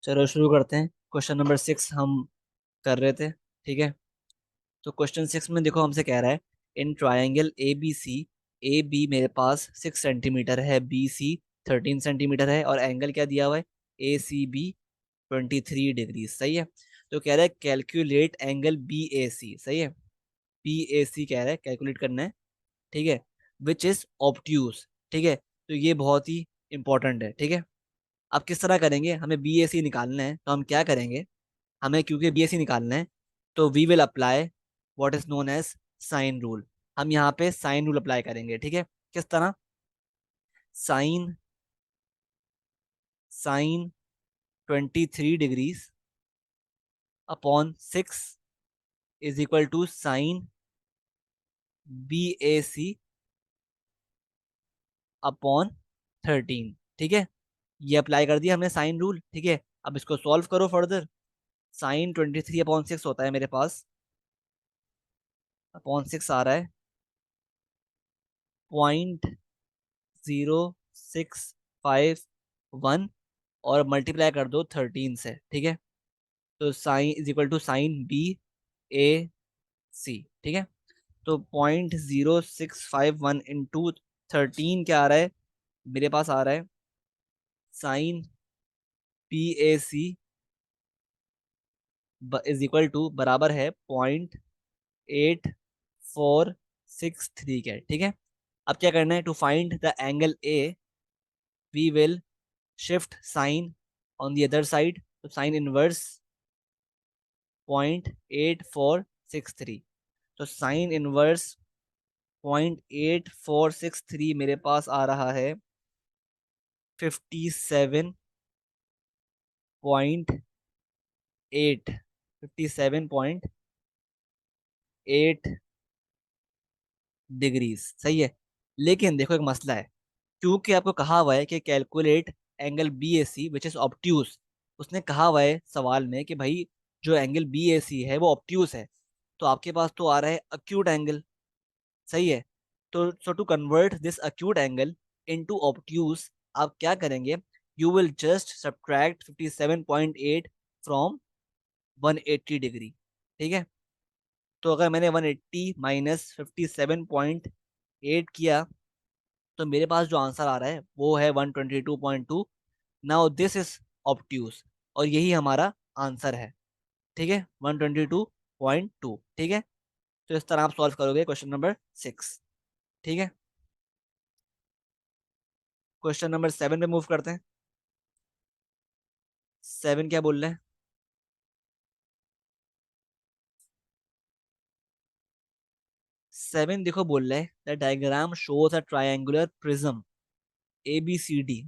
चलो शुरू करते हैं। क्वेश्चन नंबर 6 हम कर रहे थे। ठीक है। तो क्वेश्चन 6 में देखो हमसे कह रहा है, in triangle A B C, A B मेरे पास 6 सेंटीमीटर है, बी सी 13 सेंटीमीटर है, और एंगल क्या दिया हुआ है, ए सी बी 23 डिग्री। सही है। तो कह रहा है कैलकुलेट एंगल बी ए सी। सही है। बी ए सी कह रहा है कैलकुलेट करना है। ठीक है। विच इज ऑब्ट्यूज। ठीक है। तो ये बहुत ही इंपॉर्टेंट है। ठीक है। अब किस तरह करेंगे, हमें बी ए सी निकालना है तो हम क्या करेंगे, हमें क्योंकि बी ए सी निकालना है तो we will apply what is known as sine rule. हम यहाँ पे साइन रूल अप्लाई करेंगे। ठीक है। किस तरह, sine sine 23 degrees upon 6 is equal to sine B A C upon 13। ठीक है। ये अप्लाई कर दिया हमने साइन रूल। ठीक है। अब इसको सॉल्व करो फर्दर। साइन 23/6 होता है मेरे पास, अपॉन 6 आ रहा है 0.0651, और मल्टीप्लाई कर दो 13 से। ठीक है। तो sine is equal to sine B A C. ठीक है। तो 0.0651 इंटू 13 क्या आ रहा है, मेरे पास आ रहा है sine P A C is equal to बराबर है 0.8463 के। ठीक है। अब क्या करना है, to find the angle A we will shift sine on the other side, तो साइन इनवर्स 0.8463। तो साइन इनवर्स 0.8463 मेरे पास आ रहा है 57.8, 57.8 डिग्रीज। सही है। लेकिन देखो एक मसला है, क्योंकि आपको कहा हुआ है कि calculate angle B A C which is obtuse. उसने कहा हुआ है सवाल में कि भाई जो एंगल बी ए सी है वो ऑब्ट्यूज है, तो आपके पास तो आ रहा है अक्यूट एंगल। सही है। तो so to convert this acute angle into obtuse, आप क्या करेंगे, you will just subtract 57.8 from 180 degree. ठीक है। तो अगर मैंने 180 माइनस 57.8 किया तो मेरे पास जो आंसर आ रहा है वो है 122.2। नाउ दिस इज ऑब्ट्यूज, और यही हमारा आंसर है। ठीक है। 122.2। ठीक है। तो इस तरह आप सॉल्व करोगे क्वेश्चन नंबर 6। ठीक है। क्वेश्चन नंबर 7 पे मूव करते हैं। 7 क्या बोल रहे हैं, 7 देखो बोल रहे हैं the diagram shows a triangular prism A B C D.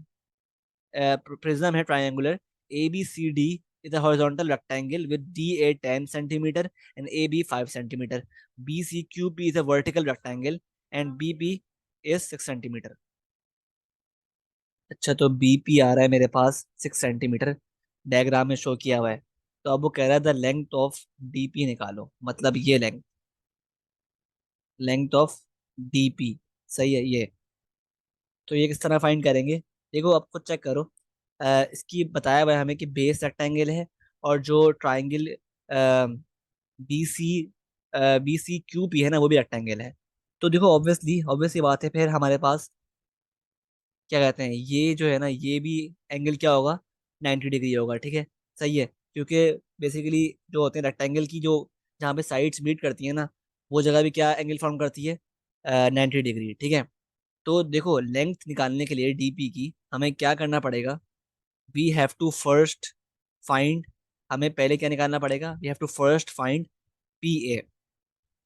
Prism है triangular, A B C D is a horizontal rectangle with D A 10 centimetre and A B 5 centimetre, B C Q P is a vertical rectangle and B P is 6 centimetre. अच्छा, तो B P आ रहा है मेरे पास 6 centimetre, diagram में show किया हुआ है। तो अब वो कह रहा है the length of D P निकालो, मतलब ये length, length of D P. सही है ये। तो ये किस तरह फाइंड करेंगे, देखो आपको चेक करो। इसकी बताया हुआ है हमें कि बेस रेक्टेंगल है, और जो triangle B C B C Q P है ना वो भी रेक्टेंगल है। तो देखो ऑब्वियसली ऑब्वियस ये बात है, फिर हमारे पास क्या कहते हैं, ये जो है ना ये भी एंगल क्या होगा, 90 डिग्री होगा। ठीक है। सही है। क्योंकि बेसिकली जो होते हैं रेक्टेंगल की जो जहाँ पे साइड्स मीट करती है ना, वो जगह भी क्या एंगल फॉर्म करती है, 90 डिग्री। ठीक है। तो देखो लेंथ निकालने के लिए डीपी की हमें क्या करना पड़ेगा, we have to first find, हमें पहले क्या निकालना पड़ेगा, we have to first find P A,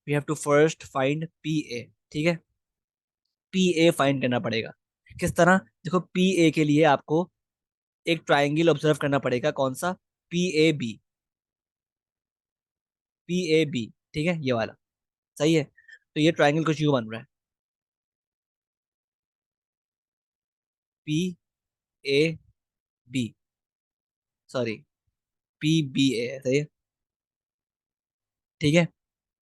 we have to first find P A. ठीक है। पी ए फाइंड करना पड़ेगा। किस तरह, देखो पी ए के लिए आपको एक ट्राइंगल ऑब्जर्व करना पड़ेगा, कौन सा, P A B, P A B. ठीक है, ये वाला। सही है। तो ये ट्राइंगल कुछ यूं बन रहा है, P A B, sorry P B A. सही है। ठीक है।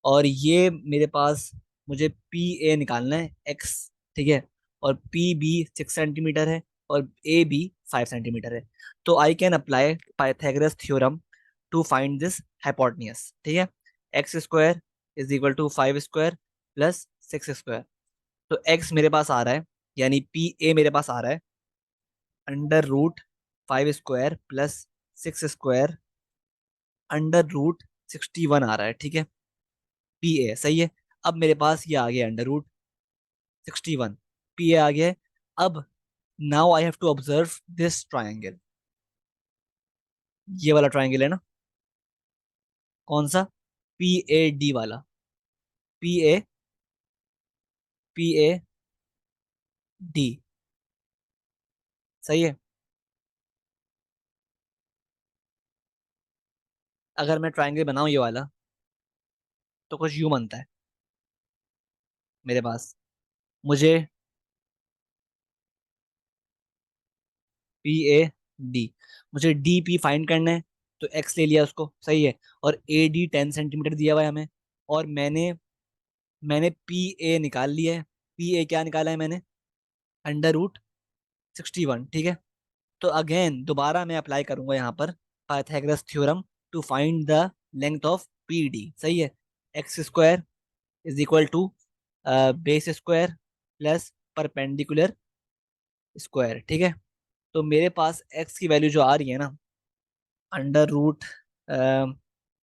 और ये मेरे पास, मुझे पी ए निकालना है एक्स। ठीक है। और पी बी 6 सेंटीमीटर है, और ए बी 5 सेंटीमीटर है। तो I can apply Pythagoras theorem to find this hypotenuse. ठीक है, X square is equal to 5 square plus 6 square. तो एक्स मेरे पास आ रहा है, यानी पी ए मेरे पास आ रहा है under root 5 square plus 6 square under root 61 आ रहा है। ठीक है, पी ए सही है। अब मेरे पास ये आ गया अंडर रूट 61, पी ए आ गया है। अब now I have to observe this triangle, ये वाला ट्राइंगल है ना, कौन सा, पी ए डी वाला, P A, P A D, सही है। अगर मैं ट्राइंगल बनाऊं ये वाला, तो कुछ यूं बनता है मेरे पास। मुझे पी ए डी, मुझे डी पी फाइंड करना है, तो एक्स ले लिया उसको, सही है। और ए डी 10 सेंटीमीटर दिया हुआ है हमें, और मैंने मैंने पी ए निकाल लिया है। पी ए क्या निकाला है मैंने, अंडर रूट 61। ठीक है, तो अगेन दोबारा मैं अप्लाई करूंगा यहाँ पर Pythagoras theorem to find the length of P D, सही है। X square is equal to base square plus perpendicular square. ठीक है, तो मेरे पास एक्स की वैल्यू जो आ रही है ना, under root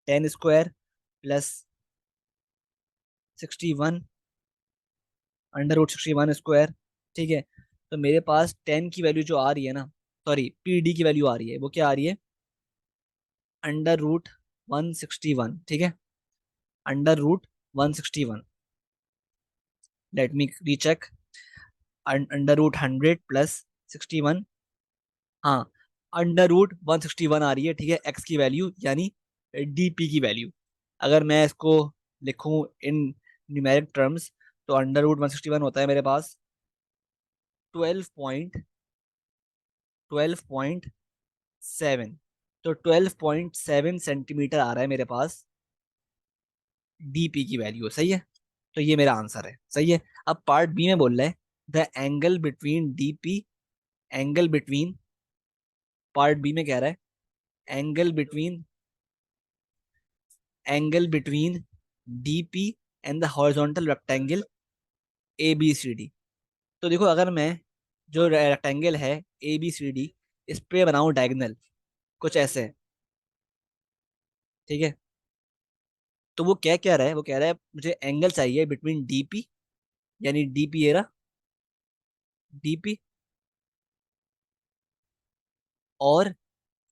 10 square plus 61 under root 61 square. ठीक है, तो मेरे पास 10 की वैल्यू जो आ रही है ना, सॉरी पी डी की वैल्यू आ रही है, वो क्या आ रही है, अंडर रूट 161। ठीक है, under root 161, let me recheck, under root 100 plus 61, हाँ, अंडर रूट 161 आ रही है। ठीक है, एक्स की वैल्यू यानी डीपी की वैल्यू। अगर मैं इसको लिखूं इन न्यूमेरिक टर्म्स, तो अंडर रूट 161 होता है मेरे पास 12.7। तो 12.7 सेंटीमीटर आ रहा है मेरे पास डीपी की वैल्यू, सही है। तो ये मेरा आंसर है, सही है। अब पार्ट बी में बोल रहा है the angle between DP, angle between, part B में कह रहा है angle between, angle between DP and the horizontal rectangle A B C D. तो देखो, अगर मैं जो रेक्टेंगल है ए बी सी डी, इस पे बनाऊं डायगोनल कुछ ऐसे है, ठीक है, तो वो क्या क्या रहा है, वो कह रहा है मुझे एंगल चाहिए बिटवीन डीपी, यानी डीपी एरा, डीपी और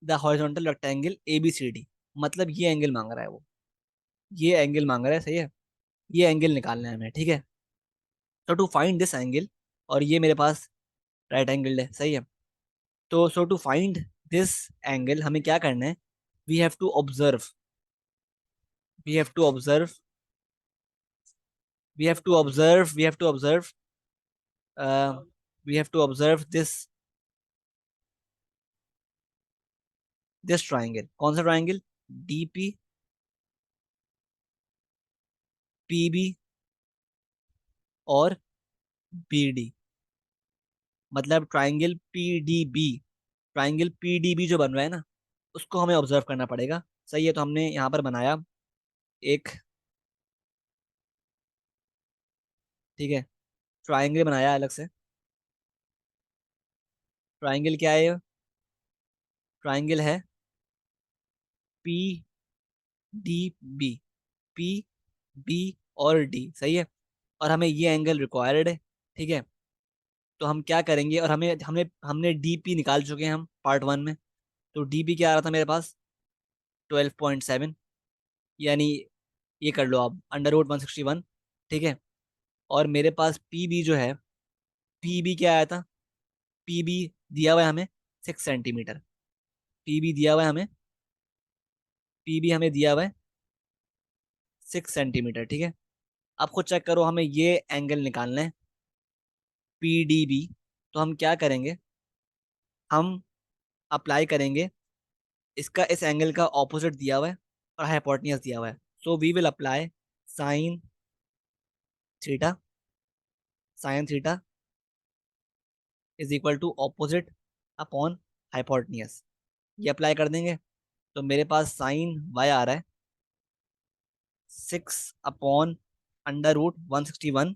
the horizontal rectangle A B C D. मतलब ये एंगल मांग रहा है वो, ये एंगल मांग रहा है, सही है। ये एंगल निकालना है हमें, ठीक है। तो टू फाइंड दिस एंगल, और ये मेरे पास राइट एंगल है, सही है। तो so to find this angle हमें क्या करना है, we have to observe, we have to observe, we have to observe, we have to observe, we have to observe this triangle. कौन सा triangle, D P, P B और B D. मतलब triangle P D B, triangle P D B जो बन रहा है ना, उसको हमें ऑब्जर्व करना पड़ेगा, सही है। तो हमने यहाँ पर बनाया एक, ठीक है, ट्राइंगल बनाया अलग से। ट्राइंगल क्या है ये, ट्राइंगल है P D B, P B और डी, सही है। और हमें ये एंगल रिक्वायर्ड है, ठीक है। तो हम क्या करेंगे, और हमें हमने हमने डीपी निकाल चुके हैं हम पार्ट 1 में। तो डीपी क्या आ रहा था मेरे पास, 12.7, यानी ये कर लो आप अंडर रूट 161, ठीक है। और मेरे पास पी बी जो है, पी बी क्या आया था, पी बी दिया हुआ है हमें 6 सेंटीमीटर, पी बी दिया हुआ है हमें, पी बी हमें दिया हुआ है 6 सेंटीमीटर, ठीक है। आप खुद चेक करो, हमें ये एंगल निकालना है पी डी बी। तो हम क्या करेंगे, हम अप्लाई करेंगे, इसका इस एंगल का ऑपोजिट दिया हुआ है और हाइपोटेन्यूज दिया हुआ है। So we will apply sine theta, sine theta is equal to opposite upon hypotenuse. ये अप्लाई कर देंगे तो मेरे पास साइन वाई आ रहा है 6/√161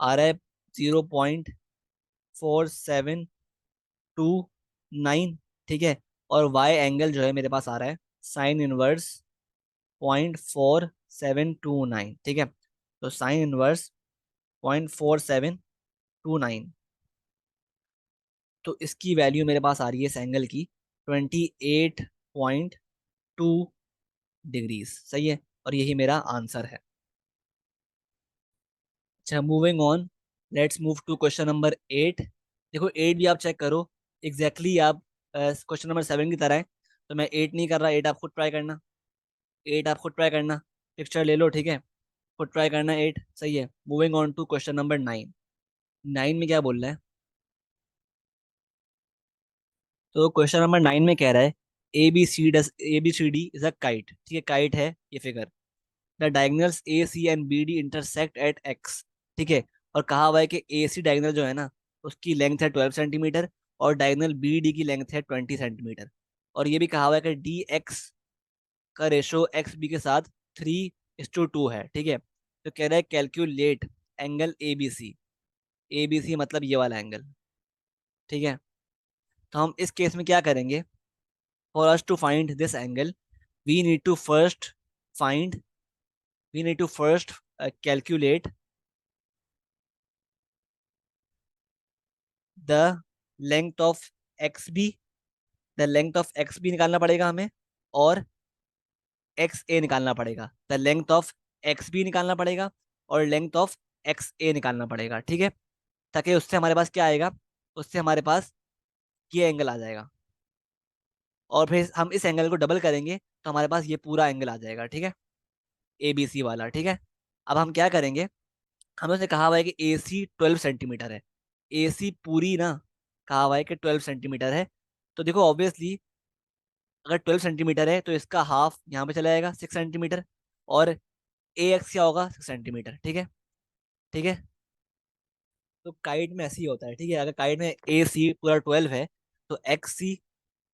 आ रहा है 0.4729, ठीक है। और वाई एंगल जो है मेरे पास आ रहा है साइन इनवर्स 0.4729, ठीक है। तो साइन इनवर्स 0.4729, तो इसकी वैल्यू मेरे पास आ रही है इस एंगल की 28.2 डिग्रीज, सही है। और यही मेरा आंसर है। अच्छा, moving on, let's move to question number 8। देखो 8 भी आप चेक करो, एग्जैक्टली आप क्वेश्चन नंबर 7 की तरह है। तो मैं 8 नहीं कर रहा, 8 आप खुद ट्राई करना। 8 आप खुद ट्राई करना, पिक्चर ले लो, ठीक है। खुद ट्राई करना 8, सही है। Moving on to question number 9। 9 में क्या बोल रहा है? तो क्वेश्चन नंबर 9 में कह रहा है A B C D is a kite, ठीक है। काइट है ये फिगर। The diagonals A C and B D intersect at X, ठीक है। और कहा हुआ है कि ए सी डायगोनल जो है ना, उसकी लेंथ है 12 सेंटीमीटर, और डायगोनल बी डी की लेंथ है 20 सेंटीमीटर। और ये भी कहा हुआ है कि डी एक्स का रेशो एक्स बी के साथ 3:2 है, ठीक है। तो कह रहा है calculate angle A B C. A B C मतलब ये वाला एंगल, ठीक है। तो हम इस केस में क्या करेंगे? For us to find this angle, we need to first find we need to first calculate the length of X B. The length of X B निकालना पड़ेगा हमें, और एक्स ए निकालना पड़ेगा। The length of X B निकालना पड़ेगा, और length of x A निकालना पड़ेगा, ठीक है। ताकि उससे हमारे पास क्या आएगा? उससे हमारे पास ये एंगल आ जाएगा, और फिर हम इस एंगल को डबल करेंगे तो हमारे पास ये पूरा एंगल आ जाएगा, ठीक है। ए बी सी वाला, ठीक है। अब हम क्या करेंगे? हमें उसने कहा हुआ है कि ए सी 12 सेंटीमीटर है। ए सी पूरी ना, कहा हुआ है कि 12 सेंटीमीटर है। तो देखो ऑब्वियसली, अगर 12 सेंटीमीटर है तो इसका हाफ यहाँ पे चला जाएगा 6 सेंटीमीटर, और ए एक्स क्या होगा? 6 सेंटीमीटर, ठीक है। ठीक है, तो काइट में ऐसे ही होता है, ठीक है। अगर काइट में ए सी पूरा 12 है, तो एक्स सी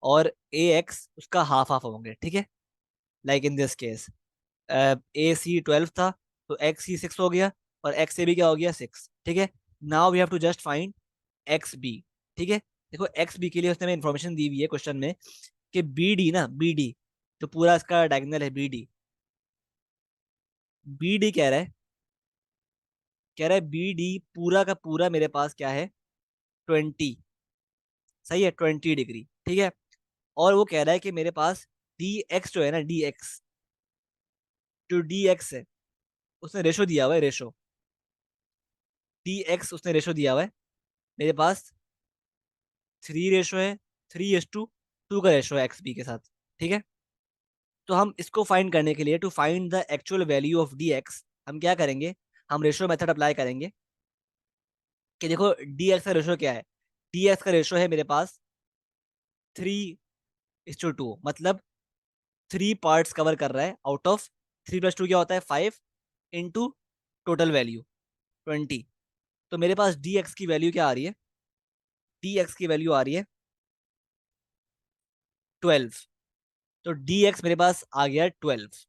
और ए एक्स उसका हाफ हाफ होंगे, ठीक है। लाइक इन दिस केस, ए सी 12 था, तो एक्स सी 6 हो गया, और एक्स ए भी क्या हो गया? 6, ठीक है। Now we have to just find X B, ठीक है। देखो एक्स बी के लिए उसने हमें इन्फॉर्मेशन दी हुई है क्वेश्चन में कि बी डी ना, बी डी जो पूरा इसका डायगोनल है, बी डी, बी डी कह रहा है बी डी पूरा का पूरा मेरे पास क्या है? 20, सही है, 20 डिग्री, ठीक है। और वो कह रहा है कि मेरे पास डी एक्स जो है ना, डी एक्स, जो डी एक्स है, उसने रेशो दिया हुआ है, रेशो। डी एक्स उसने रेशो दिया हुआ है मेरे पास, 3 रेशो है, 3:2 का रेशो है एक्स बी के साथ, ठीक है। तो हम इसको फाइंड करने के लिए, to find the actual value of D X, हम क्या करेंगे? हम रेशो मेथड अप्लाई करेंगे कि देखो डी एक्स का रेशो क्या है। डी एक्स का रेशो है मेरे पास 3:2, मतलब 3 पार्ट्स कवर कर रहा है आउट ऑफ 3+2 क्या होता है? 5 इंटू टोटल वैल्यू 20। तो मेरे पास डी एक्स की वैल्यू क्या आ रही है? डी एक्स की वैल्यू आ रही है 12। तो डी एक्स मेरे पास आ गया 12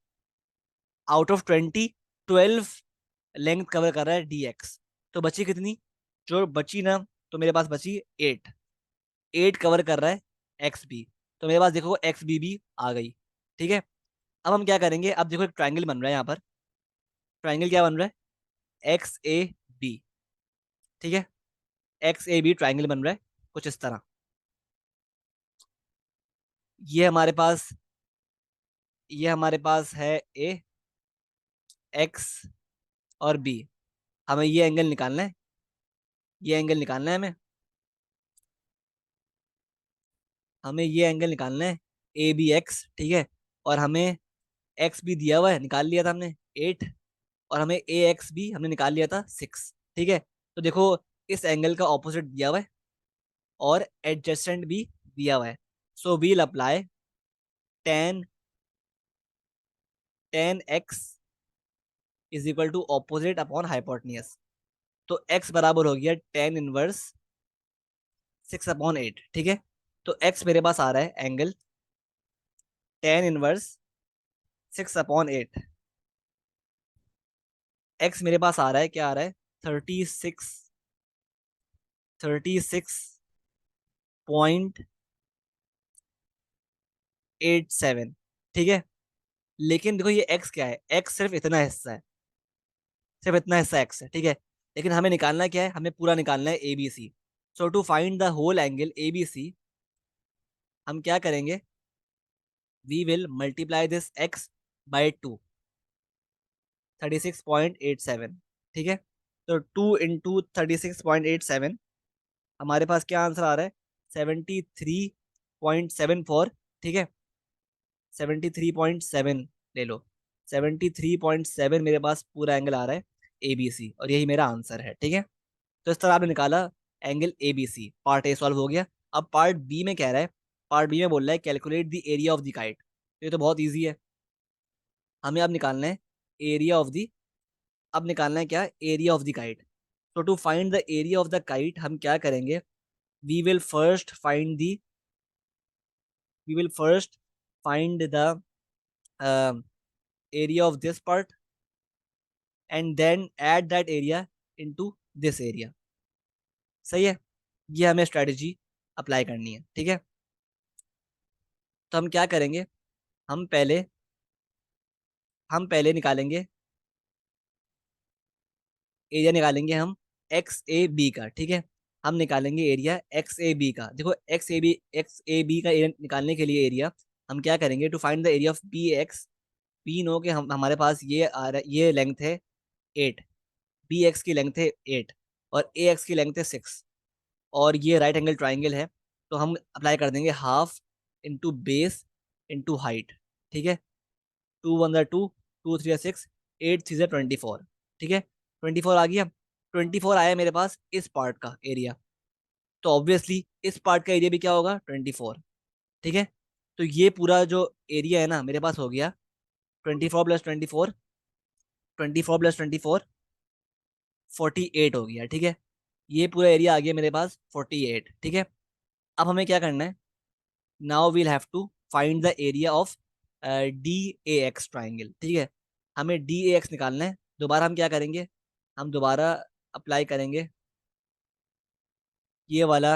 आउट ऑफ 20। 12 लेंथ कवर कर रहा है डी एक्स। तो बची कितनी? जो बची ना, तो मेरे पास बची 8। 8 कवर कर रहा है एक्स बी। तो मेरे पास देखो एक्स बी भी आ गई, ठीक है। अब हम क्या करेंगे? अब देखो एक ट्राइंगल बन रहा है यहाँ पर। ट्राइंगल क्या बन रहा है? एक्स ए बी, ठीक है। एक्स ए बी ट्राइंगल बन रहा है कुछ इस तरह। ये हमारे पास ये हमारे पास है ए, एक्स और बी। हमें ये एंगल निकालना है, ये एंगल निकालना है हमें ये एंगल निकालना है, ए बी एक्स, ठीक है। और हमें एक्स भी दिया हुआ है, निकाल लिया था हमने 8, और हमें ए एक्स भी हमने निकाल लिया था 6, ठीक है। तो देखो इस एंगल का ऑपोजिट दिया हुआ है, और एडजेसेंट भी दिया हुआ है। So we'll apply tan tan X is equal to opposite upon hypotenuse. तो एक्स बराबर हो गया टेन इनवर्स 6/8, ठीक है। तो एक्स मेरे पास आ रहा है एंगल tan−1 6/8। एक्स मेरे पास आ रहा है, क्या आ रहा है, 36.87, ठीक है। लेकिन देखो ये एक्स क्या है, एक्स सिर्फ इतना हिस्सा है, सिर्फ इतना हिस्सा एक्स है, ठीक है। लेकिन हमें निकालना क्या है, हमें पूरा निकालना है A B C. So to find the whole angle A B C, हम क्या करेंगे, we will multiply this X by 2, 36.87, ठीक है। तो 2 × 36.87, हमारे पास क्या आंसर आ रहा है, 73.74, ठीक है। 73.7 ले लो, 73.7 मेरे पास पूरा एंगल आ रहा है ए बी सी, और यही मेरा आंसर है, ठीक है। तो इस तरह आपने निकाला angle A B C, part A solve हो गया। अब पार्ट बी में कह रहा है, पार्ट बी में बोल रहा है calculate the area of the kite. तो ये तो बहुत ईजी है, हमें अब निकालना है एरिया ऑफ द, अब निकालना है क्या, एरिया ऑफ द काइट। तो to find the area of the kite हम क्या करेंगे, we will first find the, we will first find the area of this part and then add that area into this area. सही है, ये हमें strategy apply करनी है, ठीक है। तो हम क्या करेंगे, हम पहले हम पहले निकालेंगे एरिया, निकालेंगे हम एक्स ए बी का, ठीक है। हम निकालेंगे एरिया एक्स ए बी का। देखो एक्स ए बी का एरिया निकालने के लिए एरिया हम क्या करेंगे, to find the area of B X, पी नो के हम हमारे पास ये आ रहा, ये लेंथ है 8, बी एक्स की लेंथ है 8, और ए एक्स की लेंथ है 6, और ये राइट एंगल ट्राइंगल है। तो हम अप्लाई कर देंगे half into base into height, ठीक है। 2 × 1 = 2, 2 × 3 = 6, 8 × 3 = 24, ठीक है। 24 आ गया, 24 आया मेरे पास इस पार्ट का एरिया, तो ऑब्वियसली इस पार्ट का एरिया भी क्या होगा, 24, ठीक है। तो ये पूरा जो एरिया है ना मेरे पास हो गया 24 + 24, 24 + 24, 48 हो गया, ठीक है। ये पूरा एरिया आ गया मेरे पास 48, ठीक है। अब हमें क्या करना है, now we'll have to find the area of D A X triangle, ठीक है। हमें डी ए एक्स निकालना है। दोबारा हम क्या करेंगे, हम दोबारा अप्लाई करेंगे ये वाला,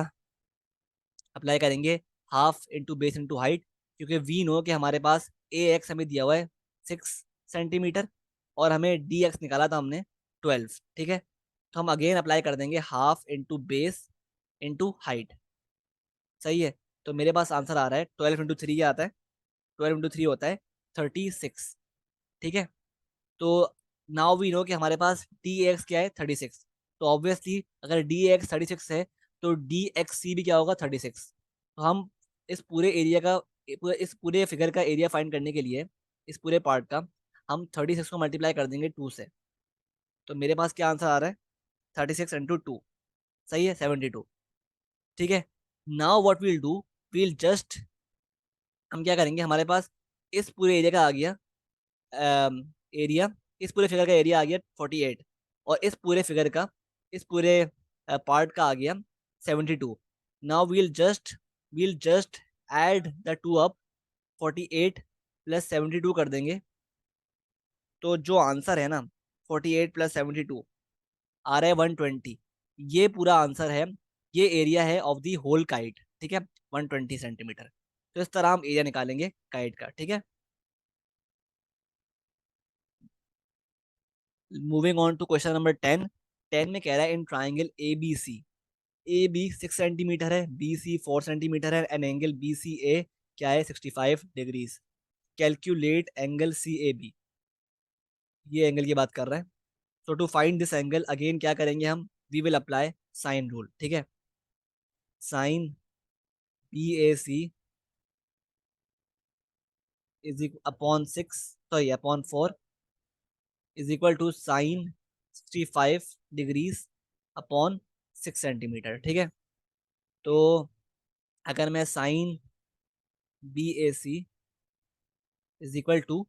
अप्लाई करेंगे half into base into height, क्योंकि वी नो कि हमारे पास ए एक्स हमें दिया हुआ है 6 सेंटीमीटर, और हमें डी एक्स निकाला था हमने 12, ठीक है। तो हम अगेन अप्लाई कर देंगे half into base into height. सही है, तो मेरे पास आंसर आ रहा है 12 × 3 क्या आता है, 12 × 3 होता है 36, ठीक है। तो नाउ वी नो कि हमारे पास डी एक्स क्या है, 36। तो ऑब्वियसली अगर डी एक्स 36 है, तो डी एक्स सी भी क्या होगा, 36। तो हम इस पूरे एरिया का, इस पूरे फिगर का एरिया फाइंड करने के लिए, इस पूरे पार्ट का, हम 36 को मल्टीप्लाई कर देंगे 2 से। तो मेरे पास क्या आंसर आ रहा है, 36 × 2, सही है, 72, ठीक है। Now what we'll do, we'll just, हम क्या करेंगे, हमारे पास इस पूरे एरिया का आ गया एरिया, इस पूरे फिगर का एरिया आ गया 48, और इस पूरे फिगर का, इस पूरे पार्ट का आ गया 72। Now we'll just add the two up, 48 + 72 कर देंगे। तो जो आंसर है ना, 48 + 72 आ रहा है 120। ये पूरा आंसर है, ये एरिया है ऑफ दी होल काइट, ठीक है, 120 सेंटीमीटर। तो इस तरह हम एरिया निकालेंगे काइट का, ठीक है। Moving on to question number 10। 10 में कह रहा है in triangle A B C, A B 6 centimetre है, बी सी 4 सेंटीमीटर है, and angle B C A क्या है, 65 degrees. Calculate angle C A B, ये एंगल की बात कर रहा है। So to find this angle again क्या करेंगे हम, we will apply sine rule, ठीक है। Sine B A C is upon 6, sorry upon 4, is equal to sine 65 degrees upon 6 centimetre, ठीक है। तो अगर मैं sine B A C is equal to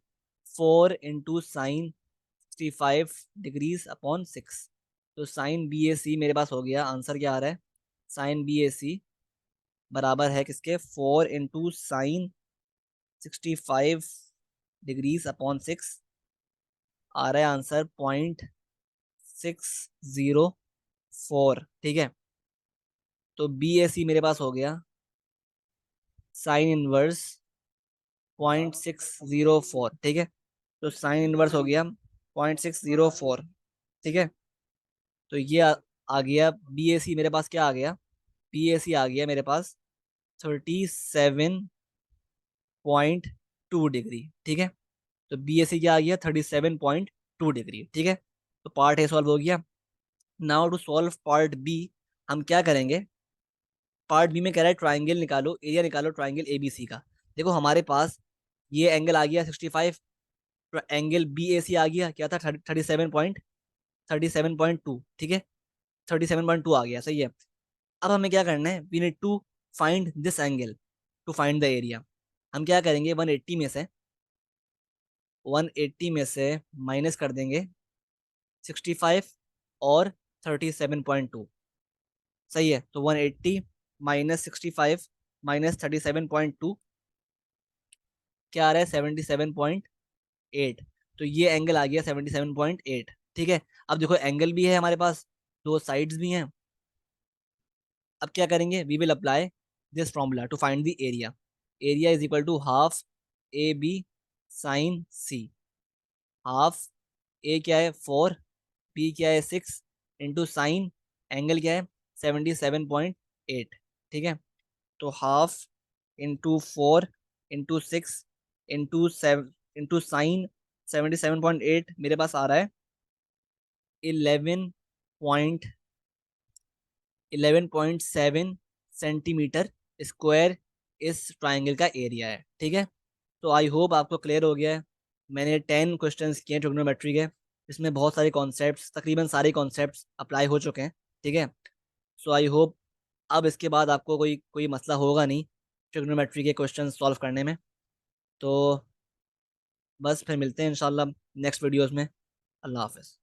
4 × sin 65 degrees upon 6, तो साइन बी ए सी मेरे पास हो गया, आंसर क्या आ रहा है, साइन बी ए सी बराबर है किसके, 4 इंटू साइन 65 डिग्रीज अपॉन 6। आ रहा है आंसर 0.604। ठीक है, तो बी ए सी मेरे पास हो गया साइन इनवर्स 0.604। ठीक है, तो साइन इनवर्स हो गया 0.604। ठीक है, तो ये आ गया बी ए सी मेरे पास, क्या आ गया, बी ए सी आ गया मेरे पास 37.2 डिग्री। ठीक है, तो बी ए सी क्या आ गया, 37.2 डिग्री। ठीक है, तो पार्ट ए सॉल्व हो गया। Now to solve part B, हम क्या करेंगे, पार्ट बी में कह रहा है ट्राइंगल निकालो, एरिया निकालो ट्राइंगल एबीसी का। देखो हमारे पास ये एंगल आ गया 65, एंगल बी ए सी आ गया क्या था, 37.2। ठीक है, 37.2 आ गया, सही है। अब हमें क्या करना है, we need to find this angle to find the area. हम क्या करेंगे, 180 में से माइनस कर देंगे 65 और 37.2। सही है, तो 180 माइनस 65 माइनस 37.2 क्या आ रहा है, 77.8। तो ये एंगल आ गया 77.8। ठीक है, अब देखो एंगल भी है हमारे पास, दो साइड्स भी हैं। अब क्या करेंगे, we will apply this formula to find the area. Area is equal to half A B sine C. Half A क्या है 4, बी क्या है 6, इंटू साइन एंगल क्या है 77.8। ठीक है, तो half into 4 into 6 into 7 into sine 77.8 मेरे पास आ रहा है 11 11.7 सेंटीमीटर स्क्वायर इस ट्राइंगल का एरिया है। ठीक है, तो आई होप आपको क्लियर हो गया है। मैंने 10 क्वेश्चंस किए ट्रिग्नोमेट्री के, इसमें बहुत सारे कॉन्सेप्ट्स, तकरीबन सारे कॉन्सेप्ट्स अप्लाई हो चुके हैं। ठीक है, सो आई होप अब इसके बाद आपको कोई कोई मसला होगा नहीं ट्रिग्नोमेट्री के क्वेश्चन सॉल्व करने में। तो बस फिर मिलते हैं इंशाल्लाह नेक्स्ट वीडियोस में। अल्लाह हाफिज़।